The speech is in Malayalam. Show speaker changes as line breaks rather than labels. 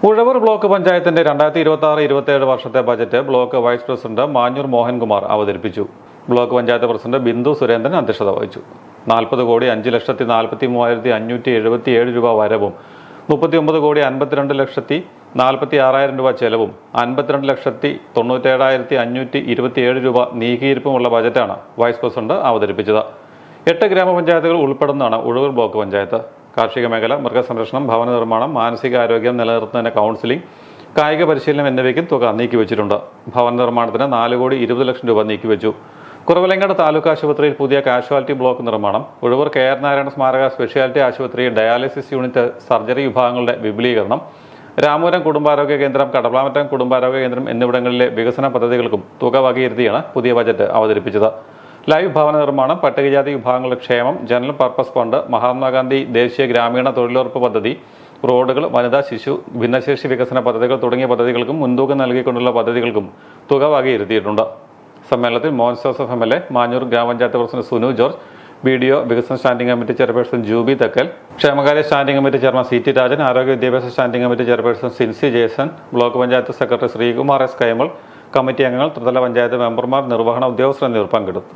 ഉഴവൂർ ബ്ലോക്ക് പഞ്ചായത്തിന്റെ 2026-27 വർഷത്തെ budget block vice president Manjoor Mohankumar അവതരിപ്പിച്ചു. ബ്ലോക്ക് പഞ്ചായത്ത് പ്രസിഡന്റ് ബിന്ദു സുരേന്ദ്രൻ അധ്യക്ഷത വഹിച്ചു. 40,05,33,577 രൂപ വരവും 39,52,46,000 രൂപ ചെലവും 52,97,527 രൂപ നീക്കിയിരിപ്പുമുള്ള ബജറ്റാണ് വൈസ് പ്രസിഡന്റ് അവതരിപ്പിച്ചത്. 8 ഗ്രാമപഞ്ചായത്തുകൾ ഉൾപ്പെടുന്നതാണ് ഉഴവൂർ ബ്ലോക്ക് പഞ്ചായത്ത്. കാർഷിക മേഖല, മൃഗസംരക്ഷണം, ഭവന നിർമ്മാണം, മാനസികാരോഗ്യം നിലനിർത്തുന്നതിന് കൗൺസിലിംഗ്, കായിക പരിശീലനം എന്നിവയ്ക്കും തുക നീക്കിവെച്ചിട്ടുണ്ട്. ഭവന നിർമ്മാണത്തിന് 4,20,00,000 രൂപ നീക്കിവെച്ചു. കുറവലങ്ങാട് താലൂക്ക് ആശുപത്രിയിൽ പുതിയ കാഷ്വാലിറ്റി ബ്ലോക്ക് നിർമ്മാണം, ഉഴവൂർ KR നാരായണ സ്മാരക സ്പെഷ്യാലിറ്റി ആശുപത്രിയിൽ ഡയാലിസിസ് യൂണിറ്റ്, സർജറി വിഭാഗങ്ങളുടെ വിപുലീകരണം, രാമപുരം കുടുംബാരോഗ്യ കേന്ദ്രം, കടപ്ലാമറ്റം കുടുംബാരോഗ്യ കേന്ദ്രം എന്നിവിടങ്ങളിലെ വികസന പദ്ധതികൾക്കും തുക വകയിരുത്തിയാണ് പുതിയ ബജറ്റ് അവതരിപ്പിച്ചത്. ലൈവ് ഭവന നിർമ്മാണം, പട്ടികജാതി വിഭാഗങ്ങളുടെ ക്ഷേമം, ജനറൽ പർപ്പസ് ഫണ്ട്, മഹാത്മാഗാന്ധി ദേശീയ ഗ്രാമീണ തൊഴിലുറപ്പ് പദ്ധതി, റോഡുകൾ, വനിതാ ശിശു ഭിന്നശേഷി വികസന പദ്ധതികൾ തുടങ്ങിയ പദ്ധതികൾക്കും മുൻതൂക്കം നൽകിക്കൊണ്ടുള്ള പദ്ധതികൾക്കും തുക വകയിരുത്തിയിട്ടുണ്ട്. സമ്മേളനത്തിൽ മോഹൻ ജോസഫ് MLA, മാഞ്ഞൂർ ഗ്രാമപഞ്ചായത്ത് പ്രസിഡന്റ് സുനു ജോർജ്, BDO, വികസന standing committee chairperson Jubi Thakkal, ക്ഷേമകാര്യ standing committee chairman CT Rajan, ആരോഗ്യ വിദ്യാഭ്യാസ standing committee chairperson Sincy Jason, block panchayat secretary Sreekumar S. Kaimal, committee അംഗങ്ങൾ, ത്രിതല പഞ്ചായത്ത് മെമ്പർമാർ, നിർവഹണ ഉദ്യോഗസ്ഥർ എന്നിവർ പങ്കെടുത്തു.